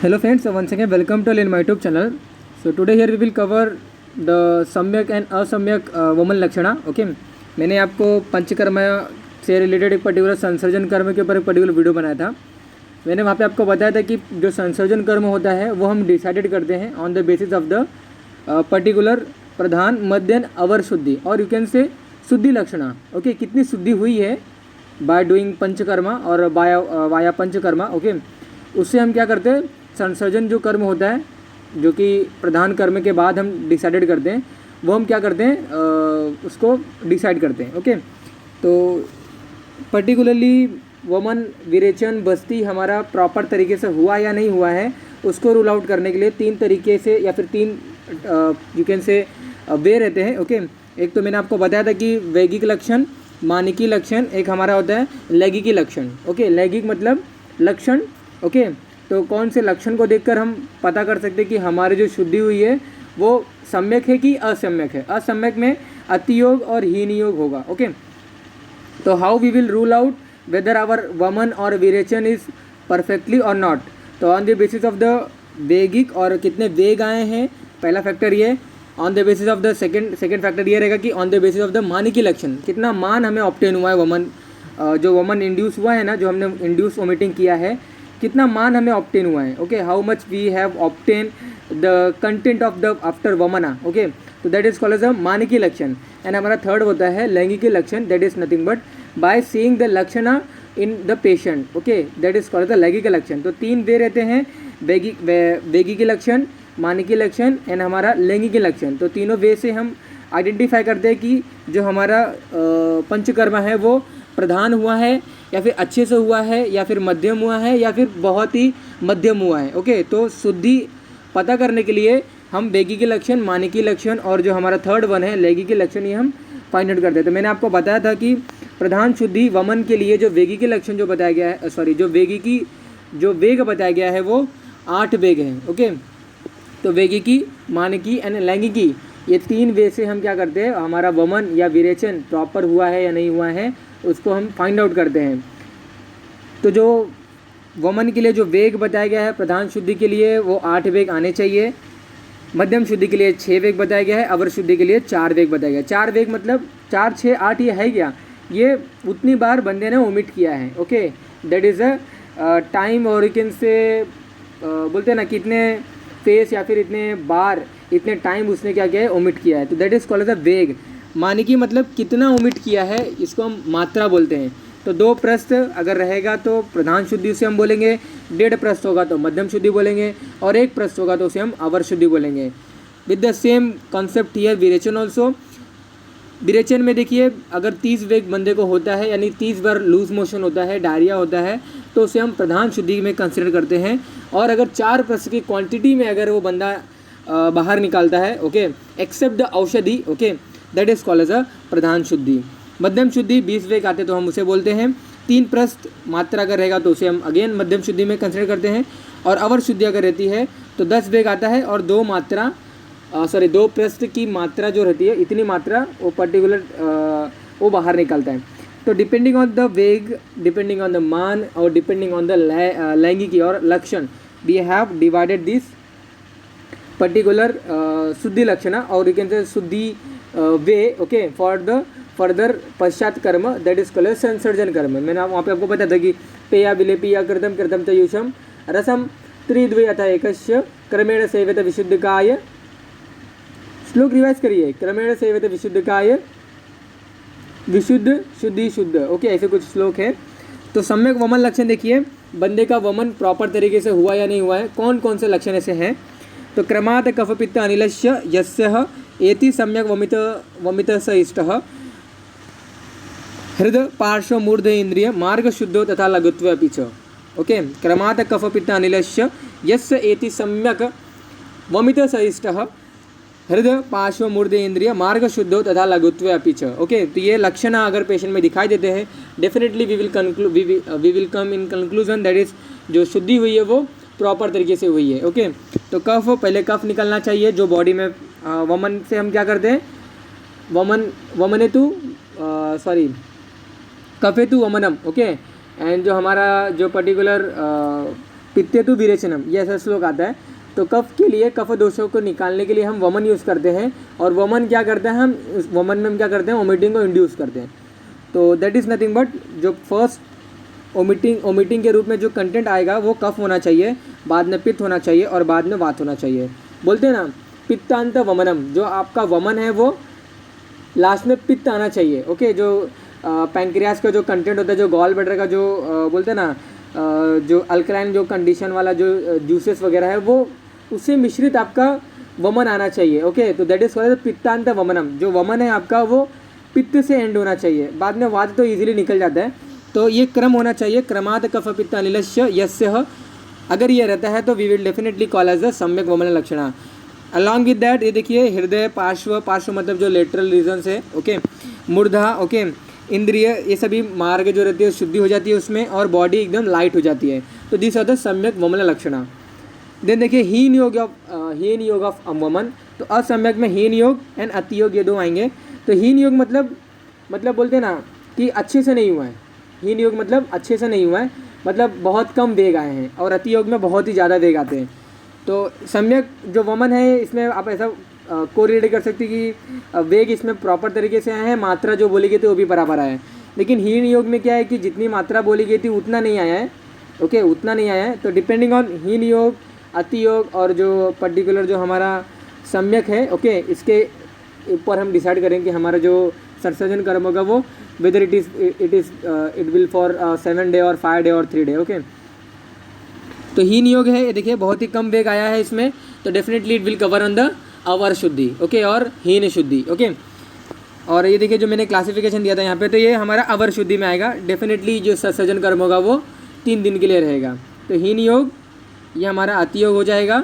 Hello friends, so once again welcome to in my YouTube channel. So today here we will cover the सम्यक and असम्यक वमन लक्षणा. Okay, मैंने आपको पंचकर्म से related एक particular संसर्जन कर्म के ऊपर एक पर्टिकुलर वीडियो बनाया था. मैंने वहाँ पे आपको बताया था कि जो संसर्जन कर्म होता है वो हम डिसाइडेड करते हैं on the basis of the particular प्रधान मध्यन अवर शुद्धि और यू कैन से शुद्धि लक्षणा. ओके, कितनी शुद्धि हुई है बाय डूइंग पंचकर्मा और वाया पंचकर्मा. ओके, उससे हम क्या करते हैं, संसर्जन जो कर्म होता है जो कि प्रधान कर्म के बाद हम डिसाइडेड करते हैं वो हम क्या करते हैं उसको डिसाइड करते हैं. ओके, तो पर्टिकुलरली वमन विरेचन बस्ती हमारा प्रॉपर तरीके से हुआ या नहीं हुआ है उसको रूल आउट करने के लिए तीन तरीके से या फिर तीन यू कैन से वे रहते हैं. ओके, एक तो मैंने आपको बताया था कि वैगिक लक्षण, मानकी लक्षण, एक हमारा होता है लैंगिकी लक्षण. ओके, लैंगिक मतलब लक्षण. ओके, तो कौन से लक्षण को देखकर हम पता कर सकते हैं कि हमारी जो शुद्धि हुई है वो सम्यक है कि असम्यक है. असम्यक में अतियोग और हीन योग होगा. ओके, तो how we will rule out whether our वमन और विरेचन इज परफेक्टली और नॉट. तो on the basis of the वेगिक और कितने वेग आए हैं, पहला फैक्टर ये. On the basis of the second factor ये रहेगा कि on the basis of the मानकी लक्षण, कितना मान हमें ऑब्टेन हुआ है वमन, जो वमन इंड्यूस हुआ है ना, जो हमने इंड्यूस वोमिटिंग किया है, कितना मान हमें ऑब्टेन हुआ है. Okay, how much we have obtain the content of the after वमना. ओके, तो that is called as a मानकी लक्षण. एंड हमारा थर्ड होता है लैंगिकी लक्षण. That is nothing but by seeing the लक्षणा in the patient. Okay, that is called the लैंगिक लक्षण. तो तीन वे रहते हैं, वैगिकी लक्षण, मानकी लक्षण एंड हमारा लैंगिकी लक्षण. तो तीनों वे से हम आइडेंटिफाई करते हैं कि जो हमारा पंचकर्म है वो प्रधान हुआ है या फिर अच्छे से हुआ है या फिर मध्यम हुआ है या फिर बहुत ही मध्यम हुआ है. ओके, तो शुद्धि पता करने के लिए हम वैगिकी लक्षण, मानकी लक्षण और जो हमारा थर्ड वन है लैंगिकी लक्षण, ये हम फाइंड आउट करते हैं. तो मैंने आपको बताया था कि प्रधान शुद्धि वमन के लिए जो वैगिकी लक्षण जो बताया गया है, सॉरी, जो वेग बताया गया है वो 8 वेग हैं. ओके, तो वैगिकी, मानकी एंड लैंगिकी, ये तीन वे से हम क्या करते हैं, हमारा वमन या विरेचन प्रॉपर हुआ है या नहीं हुआ है उसको हम फाइंड आउट करते हैं. तो जो वमन के लिए जो वेग बताया गया है प्रधान शुद्धि के लिए वो 8 वेग आने चाहिए. मध्यम शुद्धि के लिए 6 वेग बताया गया है. अवर शुद्धि के लिए 4 वेग बताया गया है. 4 वेग मतलब 4, 6, 8 ये है क्या, ये उतनी बार बंदे ने ओमिट किया है. Okay, that is a time और कैन से बोलते हैं ना कितने फेस या फिर इतने बार, इतने टाइम उसने क्या किया है, ओमिट किया है. तो that is called as a वेग. मानकी मतलब कितना ओमिट किया है, इसको हम मात्रा बोलते हैं. तो 2 प्रस्थ अगर रहेगा तो प्रधान शुद्धि उसे हम बोलेंगे, 1.5 प्रस्थ होगा तो मध्यम शुद्धि बोलेंगे और 1 प्रस्थ होगा तो उसे हम अवर शुद्धि बोलेंगे. With the same concept here विरेचन ऑल्सो. विरेचन में देखिए अगर 30 वेग बंदे को होता है यानी 30 बार लूज मोशन होता है, डायरिया होता है, तो उसे हम प्रधान शुद्धि में कंसिडर करते हैं. और अगर 4 प्रस्थ की क्वांटिटी में अगर वो बंदा बाहर निकालता है, ओके, एक्सेप्ट द औषधि, okay, that is called as a प्रधान शुद्धि. मध्यम शुद्धि 20 वेग आते तो हम उसे बोलते हैं. 3 प्रस्थ मात्रा अगर रहेगा तो उसे हम अगेन मध्यम शुद्धि में कंसिडर करते हैं. और अवर शुद्धि अगर रहती है तो 10 वेग आता है और 2 प्रस्थ की मात्रा जो रहती है, इतनी मात्रा वो पर्टिकुलर वो बाहर निकलता है. तो डिपेंडिंग ऑन द वेग, डिपेंडिंग ऑन द मान और डिपेंडिंग ऑन द लैंगिकी और लक्षण, we have divided this particular शुद्धि लक्षण और यू कैन से शुद्धि वे. ओके, फॉर द फर्दर पश्चात कर्म, दैट इज कॉल्ड संसर्जन कर्म. मैंने वहाँ पे आपको बताया था कि पेया विलेपी या कृतम कृतम तयुषम रसम त्रिद्वे अथ एकस्य क्रमेण सेवत विशुद्धकाय. श्लोक रिवाइज करिए, क्रमेण सेवत विशुद्धकाय, विशुद्ध शुद्धि शुद्ध. ओके, ऐसे कुछ श्लोक है. तो सम्यक वमन लक्षण देखिए, बंदे का वमन प्रॉपर तरीके से हुआ या नहीं हुआ है, कौन कौन से लक्षण ऐसे हैं. तो क्रमात् कफपित्त अनिलस्य यस्य एति सम्यक वमित स इष्टः हृद पार्श्व मूर्ध इंद्रिय मार्ग शुद्धो तथा लघुत्व अपि च. ओके, क्रमात् कफपित्त अनिलस्य यस्य एति सम्यक वमित स इष्टः हृद पार्श्व मूर्ध इंद्रिय मार्ग शुद्धो तथा लघुत्व अपि च. ओके, तो ये लक्षण अगर पेशेंट में दिखाई देते हैं, definitely we will come in conclusion that is जो शुद्धि हुई है वो प्रॉपर तरीके से हुई है. ओके, तो कफ, पहले कफ निकलना चाहिए जो बॉडी में वमन से हम क्या करते हैं, वमनेतु सॉरी कफेतु वमनम. ओके, एंड जो हमारा जो पर्टिकुलर पित्तेतु विरेचनम, ये ऐसा श्लोक आता है। तो कफ के लिए, कफ दोषों को निकालने के लिए हम वमन यूज़ करते हैं। और वमन क्या करते हैं, हम उस वमन में हम क्या करते हैं, वोमिटिंग को इंड्यूस करते हैं। तो दैट इज़ नथिंग बट जो फर्स्ट वोमिटिंग के रूप में जो कंटेंट आएगा वो कफ होना चाहिए, बाद में पित्त होना चाहिए और बाद में वात होना चाहिए। बोलते हैं ना पित्तांत वमनम, जो आपका वमन है वो लास्ट में पित्त आना चाहिए। ओके, जो पैंक्रियास का जो कंटेंट होता है, जो गॉल ब्लैडर का जो बोलते हैं ना जो अल्कलाइन जो कंडीशन वाला जो जूसेस वगैरह है वो उससे मिश्रित आपका वमन आना चाहिए। ओके, तो दैट इज़ कॉल्ड पित्तांत वमनम। जो वमन है आपका वो पित्त से एंड होना चाहिए, बाद में वात तो ईजिली निकल जाता है। तो ये क्रम होना चाहिए, क्रमात् कफ पित्त अनिलस्य यस्य। अगर ये रहता है तो we will definitely call as the सम्यक वमन लक्षणा। अलॉन्ग विद दैट ये देखिए हृदय, पार्श्व, पार्श्व मतलब जो लेटरल रीजन्स है, ओके, मूर्धा, ओके, इंद्रिय, ये सभी मार्ग जो रहती है शुद्धि हो जाती है उसमें, और बॉडी एकदम लाइट हो जाती है। तो दिस आर द सम्यक वमन लक्षणा। देन देखिए हीन योग ऑफ वमन। तो असम्यक में हीन योग एंड अति योग, ये दो आएंगे। तो हीन योग मतलब बोलते हैं ना कि अच्छे से नहीं हुआ है। हीन योग मतलब अच्छे से नहीं हुआ है, मतलब बहुत कम वेग आए हैं, और अति योग में बहुत ही ज़्यादा वेग आते हैं। तो सम्यक जो वमन है इसमें आप ऐसा कोरिलेट कर सकते हैं कि वेग इसमें प्रॉपर तरीके से आए हैं, मात्रा जो बोली गई थी वो भी बराबर आया है। लेकिन हीन योग में क्या है कि जितनी मात्रा बोली गई थी उतना नहीं आया है। ओके, उतना नहीं आया है। तो डिपेंडिंग ऑन हीन योग, अति योग और जो पर्टिकुलर जो हमारा सम्यक है, ओके, इसके ऊपर हम डिसाइड करेंगे कि हमारा जो संसर्जन कर्म होगा वो whether it will for 7 day और 5 डे और 3 डे। ओके, तो हीन योग है, ये देखिए बहुत ही कम वेग आया है इसमें, तो definitely it will cover on the अवर शुद्धि, ओके, और हीन शुद्धि। ओके, और ये देखिए जो मैंने क्लासिफिकेशन दिया था यहाँ पे, तो ये हमारा अवर शुद्धि में आएगा। डेफिनेटली जो संसर्जन कर्म होगा वो 3 दिन के लिए रहेगा। तो हीन योग ये हमारा अति योग हो जाएगा।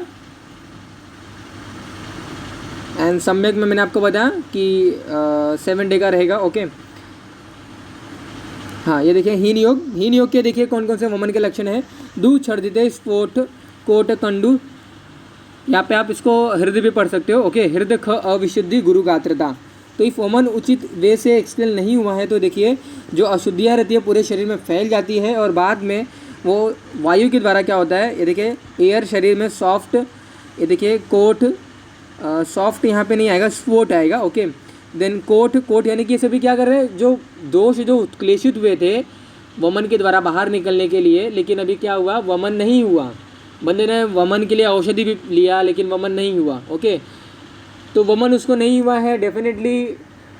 एंड सम्यक में मैंने आपको बताया कि 7 डे का रहेगा। ओके, हाँ, ये देखिए हीन योग के देखिए कौन कौन से वमन के लक्षण हैं। दू छर्दिते स्फोट कोट कंडू, यहाँ पे आप इसको हृदय भी पढ़ सकते हो। ओके, हृदय ख अविशुद्धि गुरु गात्रता। तो इफ वमन उचित वे से एक्सप्लेन नहीं हुआ है तो देखिए जो अशुद्धियाँ रहती है पूरे शरीर में फैल जाती है, और बाद में वो वायु के द्वारा क्या होता है, ये देखिए एयर शरीर में सॉफ्ट, ये देखिए कोट, सॉफ्ट यहाँ पे नहीं आएगा, स्फोट आएगा। ओके, देन कोट यानी कि ये सभी क्या कर रहे हैं, जो दोष जो उत्क्लेशित हुए थे वमन के द्वारा बाहर निकलने के लिए, लेकिन अभी क्या हुआ, वमन नहीं हुआ। बंदे ने वमन के लिए औषधि भी लिया लेकिन वमन नहीं हुआ। ओके, तो वमन उसको नहीं हुआ है डेफिनेटली।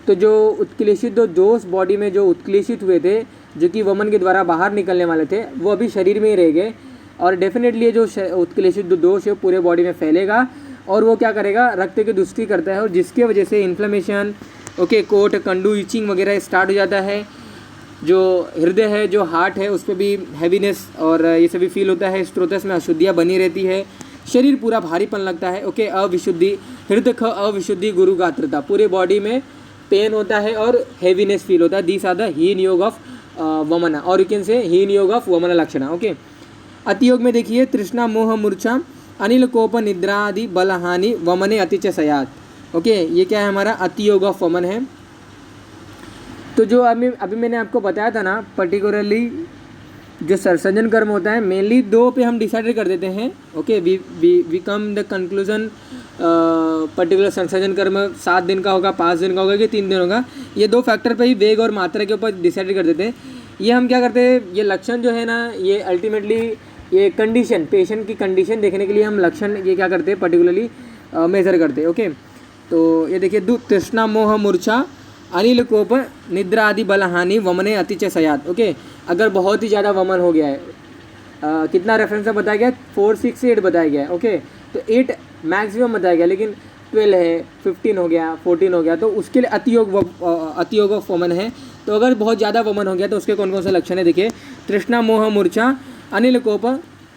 तो जो उत्क्लेशित जो दोष बॉडी में जो उत्क्लेशित हुए थे, जो कि वमन के द्वारा बाहर निकलने वाले थे, वो अभी शरीर में ही रह गए, और डेफिनेटली ये जो उत्क्लेशित जो दोष है पूरे बॉडी में फैलेगा, और वो क्या करेगा, रक्त की दुष्टि करता है, और जिसके वजह से इन्फ्लेमेशन, ओके, कोट कंडू इचिंग वगैरह स्टार्ट हो जाता है। जो हृदय है, जो हार्ट है, उस पर भी हैवीनेस और ये सभी फील होता है। स्त्रोतस में अशुद्धियाँ बनी रहती है, शरीर पूरा भारीपन लगता है। ओके, अविशुद्धि, हृदय ख अविशुद्धि गुरु गात्रता, पूरे बॉडी में पेन होता है और हैवीनेस फील होता है। दिस आर द हीन योग ऑफ वमन, और यू कैन से हीन योग ऑफ वमन लक्षण। ओके, अति योग में देखिए तृष्णा मोह मूर्छा अनिल कोप निद्रा आदि बलहानि वमने अतिच सयात। ओके, ये क्या है, हमारा अति योग ऑफ वमन है। तो जो अभी मैंने आपको बताया था ना, पर्टिकुलरली जो संसर्जन कर्म होता है मेनली 2 पे हम डिसाइड कर देते हैं। Okay, we come the conclusion particular संसर्जन कर्म 7 दिन का होगा, 5 दिन का होगा कि 3 दिन होगा। ये 2 फैक्टर पे ही वेग और मात्रा के ऊपर डिसाइड कर देते हैं। ये हम क्या करते हैं, ये लक्षण जो है ना, ये अल्टीमेटली ये कंडीशन, पेशेंट की कंडीशन देखने के लिए हम लक्षण ये क्या करते हैं पर्टिकुलरली मेज़र करते हैं। ओके, तो ये देखिए तृष्णा मोह मूर्छा अनिल कोप निद्रा आदि बलहानि वमने अतिच सयात। ओके, अगर बहुत ही ज़्यादा वमन हो गया है, कितना रेफरेंस में बताया गया, 4, 6 से 8 बताया गया है। ओके, तो 8 मैक्सिमम बताया गया, लेकिन 12 है, 15 हो गया, 14 हो गया, तो उसके लिए अति योग ऑफ वमन है। तो अगर बहुत ज़्यादा वमन हो गया तो उसके कौन कौन से लक्षण है देखिए, तृष्णा मोह मूर्छा अनिल कोप,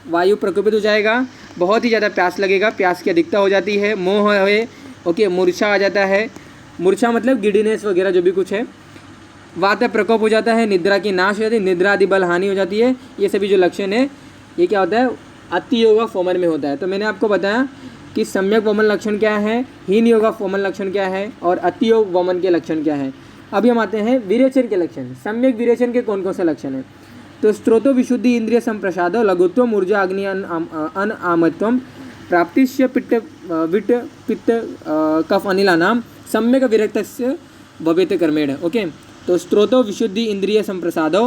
वायु प्रकोपित हो जाएगा, बहुत ही ज़्यादा प्यास लगेगा, प्यास की अधिकता हो जाती है, मोह है, ओके, मूर्छा आ जाता है, मूर्छा मतलब गिडीनेस वगैरह जो भी कुछ है, वात प्रकोप हो जाता है, निद्रा की नाश हो जाती है, निद्रा आदि बल हानि हो जाती है। ये सभी जो लक्षण है ये क्या होता है, अति योग ऑफ वमन में होता है। तो मैंने आपको बताया कि सम्यक वमन लक्षण क्या है, हीन योग ऑफ वमन लक्षण क्या है, और अति योग वमन के लक्षण क्या है। अभी हम आते हैं विरेचन के लक्षण। सम्यक विरेचन के कौन कौन से लक्षण हैं। तो स्त्रोतो विशुद्धि इंद्रिय संप्रसादो लघुत्वम ऊर्जा अग्नि अनामत्वम प्राप्तिश्य पित्त विट पित्त कफ अनिलानाम सम्यक विरक्तस्य भवेत कर्मेण। ओके, तो स्त्रोतो विशुद्धि इंद्रिय संप्रसादो,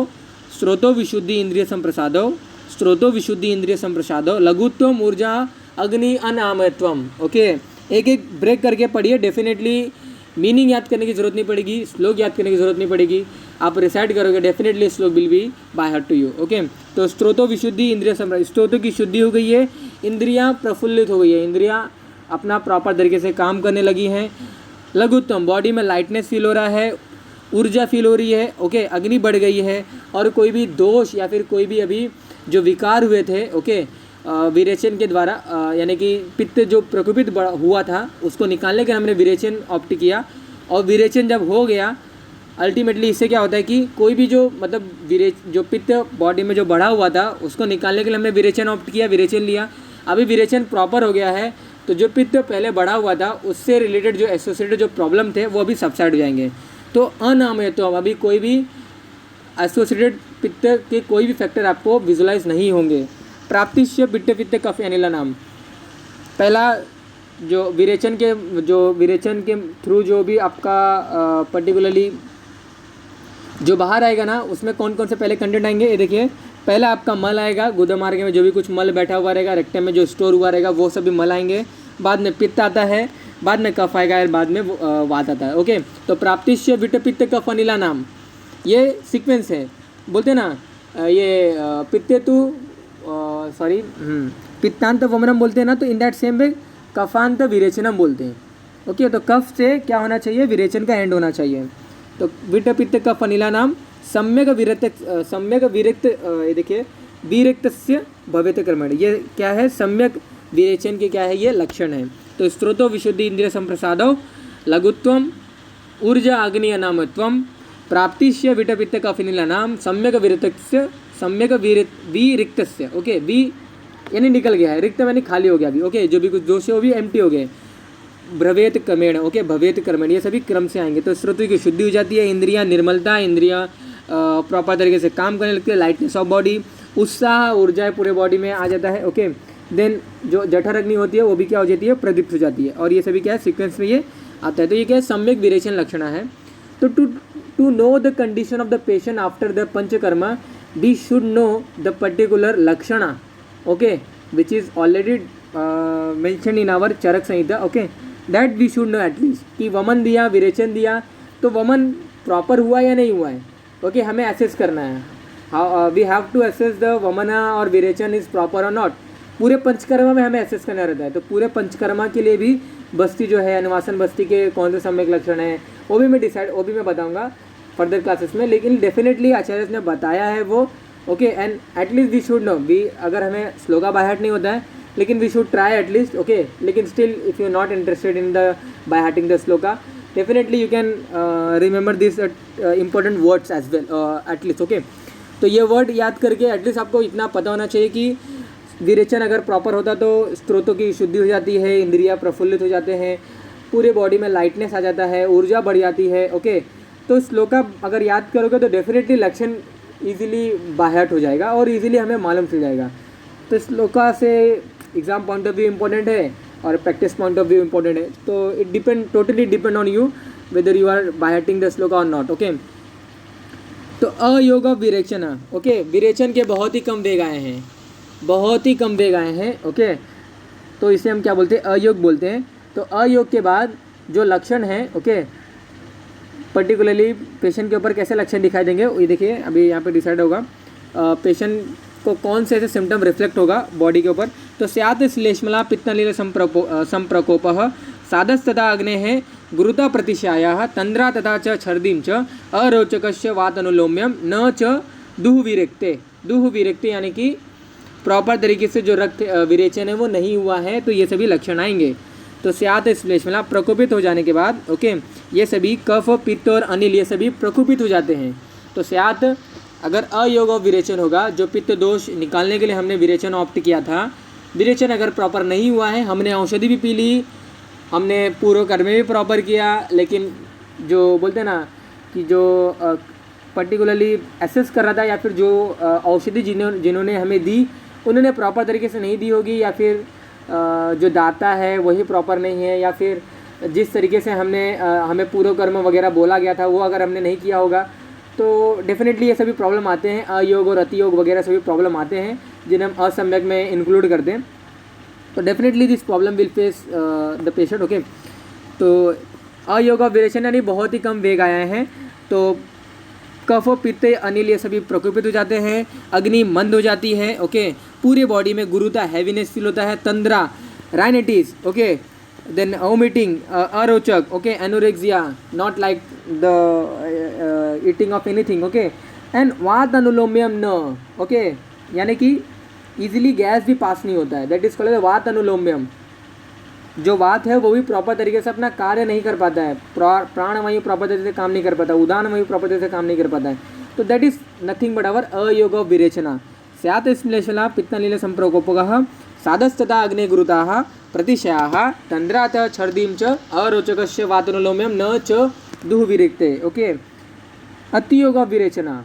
स्त्रोतो विशुद्धि इंद्रिय संप्रसादो, स्त्रोतो विशुद्धि इंद्रिय संप्रसादो लघुत्वम ऊर्जा अग्नि अनामत्वम। ओके, एक एक ब्रेक करके पढ़िए, डेफिनेटली मीनिंग याद करने की जरूरत नहीं पड़ेगी, श्लोक याद करने की जरूरत नहीं पड़ेगी, आप रिसाइट करोगे definitely shloka will be by heart to you. Okay, तो स्त्रोतो विशुद्धि इंद्रिय संप्रसाद, स्त्रोतों की शुद्धि हो गई है, इंद्रियां प्रफुल्लित हो गई है, इंद्रियां अपना प्रॉपर तरीके से काम करने लगी हैं। लघुत्तम, बॉडी में लाइटनेस फील हो रहा है, ऊर्जा फील हो रही है। ओके, अग्नि बढ़ गई है, और कोई भी दोष या फिर कोई भी अभी जो विकार हुए थे, ओके, विरेचन के द्वारा, यानी कि पित्त जो प्रकोपित हुआ था उसको निकालने के हमने विरेचन ऑप्ट किया, और विरेचन जब हो गया अल्टीमेटली इससे क्या होता है कि कोई भी जो मतलब जो पित्त बॉडी में जो बढ़ा हुआ था उसको निकालने के लिए हमने विरेचन ऑप्ट किया, विरेचन लिया। अभी विरेचन प्रॉपर हो गया है, तो जो पित्त पहले बढ़ा हुआ था उससे रिलेटेड जो एसोसिएटेड जो प्रॉब्लम थे वो अभी सबसाइड हो जाएंगे। तो अनामयत्व, अभी कोई भी एसोसिएटेड पित्त के कोई भी फैक्टर आपको विजुलाइज नहीं होंगे। प्राप्तिश्य विट्ट पित्त कफ अनिला नाम, पहला जो विरेचन के थ्रू जो भी आपका पर्टिकुलरली जो बाहर आएगा ना, उसमें कौन कौन से पहले कंटेंट आएंगे, ये देखिए। पहला आपका मल आएगा, गुदा मार्ग में जो भी कुछ मल बैठा हुआ रहेगा, रेक्टम में जो स्टोर हुआ रहेगा वो सभी मल आएंगे। बाद में पित्त आता है, बाद में कफ आएगा, बाद में वात आता है। ओके, तो प्राप्तिश्य विट्ट पित्त कफ अनिला नाम, ये सीक्वेंस है। बोलते ना ये पित्तांत वमनम बोलते हैं ना, तो इन दैट सेम वे कफांत विरेचनम बोलते हैं। ओके, तो कफ से क्या होना चाहिए, विरेचन का एंड होना चाहिए। तो विट्ट पित्त कफ अनिला नाम सम्यक विरक्त, ये देखिए, विरक्तस्य भवेत कर्मण, ये क्या है, सम्यक विरेचन के क्या है, ये लक्षण है। तो स्त्रोतो विशुद्धि इंद्रिय संप्रसादो लघुत्वम ऊर्जा अग्नि अनामत्वम प्राप्तिश्य विट्ट पित्त कफ अनिला नाम सम्यक विरिक्तस्य। ओके, वी यानी निकल गया है, रिक्त यानी खाली हो गया अभी। ओके, जो भी कुछ दोष है वो भी एम्प्टी हो गए। भवेत क्रमेण, ओके, भवेत क्रमेण, ये सभी क्रम से आएंगे। तो स्रोतों की शुद्धि हो जाती है, इंद्रियां निर्मलता, इंद्रियां प्रॉपर तरीके से काम करने लगती है, लाइटनेस ऑफ बॉडी, उत्साह, ऊर्जा पूरे बॉडी में आ जाता है। ओके, देन जो जठर अग्नि होती है वो भी क्या हो जाती है, प्रदीप्त हो जाती है। और ये सभी क्या है, सीक्वेंस में ये आता है। तो ये क्या है, सम्यक विरेचन लक्षण है। तो to know the condition of the patient after the Panchakarma, we should know the particular लक्षणा, okay, which is already mention in our Charaka Samhita. Okay, that we should know at least कि वमन दिया, विरेचन दिया, तो वमन प्रॉपर हुआ या नहीं हुआ है। ओके, हमें एसेस करना है, we have to assess the वमना और विरेचन इज प्रॉपर और नॉट। पूरे पंचकर्मा में हमें एसेस करना रहता है। तो पूरे पंचकर्मा के लिए भी बस्ती जो है, अनुवासन बस्ती के कौन से सम्यक लक्षण है वो भी मैं बताऊंगा फर्दर क्लासेस में। लेकिन डेफिनेटली आचार्य ने बताया है वो। Okay, and at least we should know, we अगर हमें श्लोका बाय हार्ट नहीं होता है लेकिन we should try at least. Okay, लेकिन still if you not interested in the by hearting the shloka, definitely you can remember this important words as well at least. Okay, तो ये word याद करके एटलीस्ट आपको इतना पता होना चाहिए कि विरेचन अगर प्रॉपर होता तो स्त्रोतों की शुद्धि हो जाती है, इंद्रियां प्रफुल्लित हो जाते हैं, पूरे बॉडी में लाइटनेस आ जाता है, ऊर्जा बढ़ जाती है। ओके, तो श्लोका अगर याद करोगे तो डेफिनेटली लक्षण ईजिली बाहर हो जाएगा और ईजिली हमें मालूम चल जाएगा। तो श्लोका से exam point of view important है और practice point of view important है। तो it totally depend on you whether you are by hearting the shloka और नॉट। ओके, तो अयोग ऑफ विरेचन। ओके, विरेचन के बहुत ही कम वेग आए हैं, बहुत ही कम वेग आए हैं। ओके, तो इसे हम क्या बोलते हैं, अयोग बोलते हैं। तो अयोग के बाद जो लक्षण है, ओके, पर्टिकुलरली पेशेंट के ऊपर कैसे लक्षण दिखाई देंगे ये देखिए, अभी यहाँ पे डिसाइड होगा पेशेंट को कौन से ऐसे सिम्टम रिफ्लेक्ट होगा बॉडी के ऊपर। तो स्यात् श्लेष्मला पित्तनील संप्रकोप साधस तथा अग्ने गुरुता प्रतिशाया तंद्रा तथा च छर्दीम च अरोचकस्य वात अनुलोम्यम न च दुह विरक्ते यानी कि प्रॉपर तरीके से जो रक्त विरेचन है वो नहीं हुआ है, तो ये सभी लक्षण आएंगे। तो स्यात् श्लेष्मला प्रकोपित हो जाने के बाद, ओके, ये सभी कफ, पित्त और अनिल ये सभी प्रकोपित हो जाते हैं। तो स्यात् अगर अयोग ऑफ विरेचन होगा, जो पित्त दोष निकालने के लिए हमने विरेचन ऑप्ट किया था, विरेचन अगर प्रॉपर नहीं हुआ है, हमने औषधि भी पी ली, हमने पूर्व कर्म भी प्रॉपर किया, लेकिन जो बोलते हैं ना कि जो पर्टिकुलरली एसेस कर रहा था, या फिर जो औषधि जिन्होंने हमें दी उन्होंने प्रॉपर तरीके से नहीं दी होगी, या फिर जो दाता है वही प्रॉपर नहीं है, या फिर जिस तरीके से हमें पूर्व कर्म वगैरह बोला गया था वो अगर हमने नहीं किया होगा, तो डेफिनेटली ये सभी प्रॉब्लम आते हैं। अयोग और अतियोग वगैरह सभी प्रॉब्लम आते हैं जिन्हें हम असम्यक में इंक्लूड करते हैं। तो definitely this problem will face the patient. Okay, तो अयोग और विरेचन यानी बहुत ही कम वेग आए हैं, तो कफ पित्त अनिल ये सभी प्रकोपित हो जाते हैं, अग्नि मंद हो जाती है। ओके, पूरे बॉडी में गुरुता हैवीनेस फील होता है, तंद्रा राइनाइटिस, ओके, देन वोमिटिंग अरोचक, okay, anorexia, not like the eating of anything, okay, and वात अनुलोम्यम न, ओके, यानी कि इजीली गैस भी पास नहीं होता है, दैट इज कॉल्ड वात अनुलोम्यम। जो वात है वो भी प्रॉपर तरीके से अपना कार्य नहीं कर पाता है, प्राणवायु प्रॉपर तरीके से काम नहीं कर पाता, उदान वायु प्रॉपर तरीके से काम नहीं कर पाता है, तो दैट इज नथिंग बट अवर अयोग ऑफ विरेचना। स्यात् श्लेषला पित्तनील संप्रकोपकः साधस्तथा अग्निगुरुताः प्रतिशयाः तंद्रात छर्दीं च अरोचकस्य वातनुलोम्यम न च दुःविरिक्ते। ओके, अतियोग ऑफ विरेचना,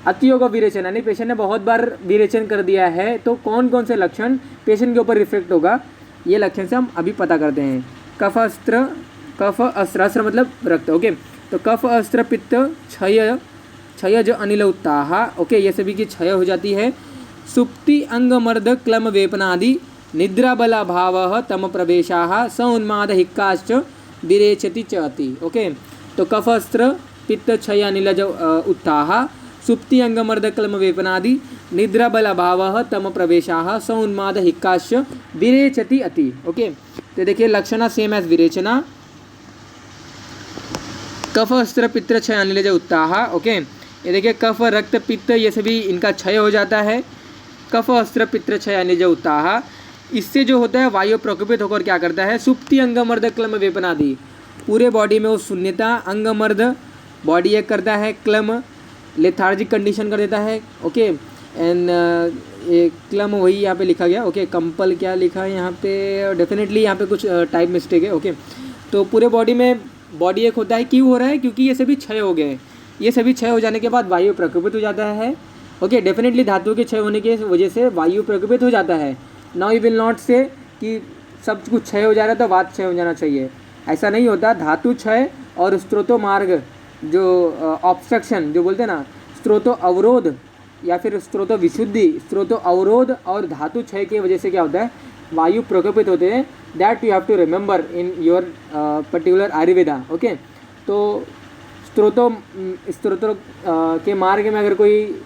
अतियोग ऑफ विरेचन यानी पेशेंट ने बहुत बार विरेचन कर दिया है, तो कौन कौन से लक्षण पेशेंट के ऊपर रिफ्लेक्ट होगा, ये लक्षण से हम अभी पता करते हैं। कफ अस्त्र, अस्त्र मतलब रक्त। ओके, तो कफ अस्त्र पित्त क्षय जो अनिल उत्ताह, ओके, ये सभी की क्षय हो जाती है। सुप्ति अंगमर्द क्लम वेपनादि निद्रा बला भाव तम प्रवेशाः स उन्माद हिक्काश्च विरेचति च अति। ओके, तो कफ अस्त्र पित्त क्षय अनिल जो उत्ताह, सुप्ति अंगमर्द क्लम वेपनादि निद्रा बल अभाव तम प्रवेशाः स उन्माद हिक्काश्च विरेचति अति। ओके, तो देखिए लक्षणा सेम एज विरेचना, कफ अस्त्र पित्त क्षय अनिल जो उत्ताह। ओके, ये देखिए कफ रक्त पित्त ये सभी इनका क्षय हो जाता है, कफ अस्त्र पित्त क्षय अनिल जो उत्ताह। इससे जो होता है वायु प्रकोपित होकर क्या करता है, सुप्ति अंगमर्द क्लम वेपनादि, पूरे बॉडी में वो शून्यता, अंगमर्द बॉडी एक करता है, क्लम लेथार्जिक कंडीशन कर देता है। ओके, एंड ये क्लम वही यहाँ पे लिखा गया। ओके, कंपल क्या लिखा है यहाँ पे, डेफिनेटली यहाँ पे कुछ टाइप मिस्टेक है। ओके, तो पूरे बॉडी में बॉडी एक होता है, क्यों हो रहा है, क्योंकि ये सभी क्षय हो गए। ये सभी क्षय हो जाने के बाद वायु प्रकोपित हो जाता है। ओके, डेफिनेटली धातु के क्षय होने की वजह से वायु प्रकोपित हो जाता है। नाउ यू विल नॉट से कि सब कुछ क्षय हो जा रहा है तो वात क्षय हो जाना चाहिए, ऐसा नहीं होता। धातु क्षय और स्त्रोतो मार्ग जो ऑब्स्ट्रक्शन जो बोलते हैं ना, स्त्रोतो अवरोध या फिर स्त्रोतो विशुद्धि, स्त्रोतो अवरोध और धातु क्षय की वजह से क्या होता है, वायु प्रकोपित होते हैं। That you have to remember in your particular Ayurveda. Okay, तो स्त्रोतों के मार्ग में अगर कोई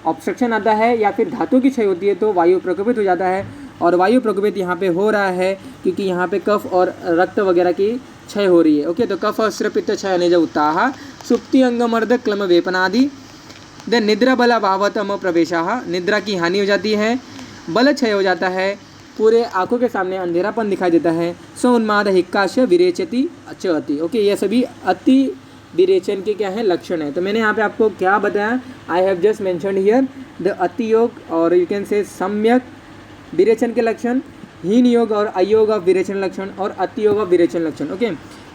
ऑब्स्ट्रक्शन आता है या फिर धातु की क्षय होती है तो वायु प्रकोपित हो जाता है, और वायु प्रकोपित यहाँ पे हो रहा है क्योंकि यहाँ पे कफ और रक्त वगैरह की क्षय हो रही है। ओके, तो कफ अस्त्र पित्त क्षय अनिल उत्ताह, सुप्ति अंगमर्द क्लम वेपनादि, देन निद्रा बल अभावतम प्रवेशाः, निद्रा की हानि हो जाती है, बल क्षय हो जाता है, पूरे आंखों के सामने अंधेरापन दिखाई देता है। सो उन्माद हिक्काश विरेचति च अति। ओके, ये सभी अति विरेचन के क्या है लक्षण है। तो मैंने यहाँ पे आपको क्या बताया, I have just mentioned here the अति योग और यू कैन से सम्यक विरेचन के लक्षण, हीन योग और अयोग ऑफ विरेचन लक्षण और अति योग ऑफ विरेचन लक्षण। ओके,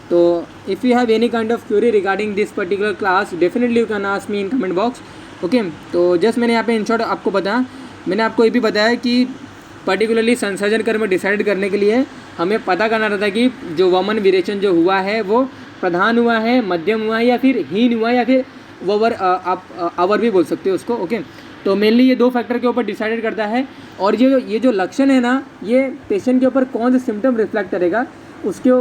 तो if you have any kind of query regarding this particular class definitely you can ask me in comment box. Okay, तो जस्ट मैंने यहाँ पे इन शॉर्ट आपको बताया, मैंने आपको ये भी बताया कि पर्टिकुलरली संसर्जन कर्म डिसाइड करने के लिए हमें पता करना रहता है कि जो वमन विरेचन जो हुआ है वो प्रधान हुआ है, मध्यम हुआ है या फिर हीन हुआ है या फिर ववर, आप अवर भी बोल सकते हो उसको। ओके, तो मेनली ये दो फैक्टर के ऊपर डिसाइडेड करता है, और ये जो लक्षण है ना, ये पेशेंट के ऊपर कौन से सिम्टम रिफ्लेक्ट करेगा उसके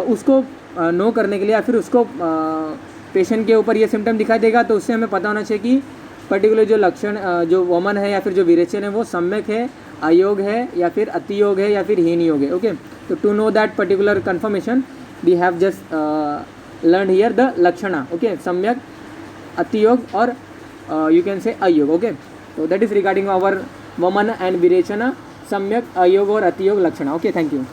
उसको नो करने के लिए, या फिर उसको पेशेंट के ऊपर ये सिम्टम दिखाई देगा तो उससे हमें पता होना चाहिए कि पर्टिकुलर जो लक्षण जो वमन है या फिर जो विरेचन है वो सम्यक है, अयोग है या फिर अति योग है या फिर हीन योग है। ओके, तो to know that particular confirmation we have just learn here the लक्षणा। ओके, सम्यक, अति योग और यू कैन से अयोग। ओके, तो दैट इज रिगार्डिंग आवर वमन एंड विरेचना, सम्यक, अयोग और अति योग लक्षणा। Okay, thank you.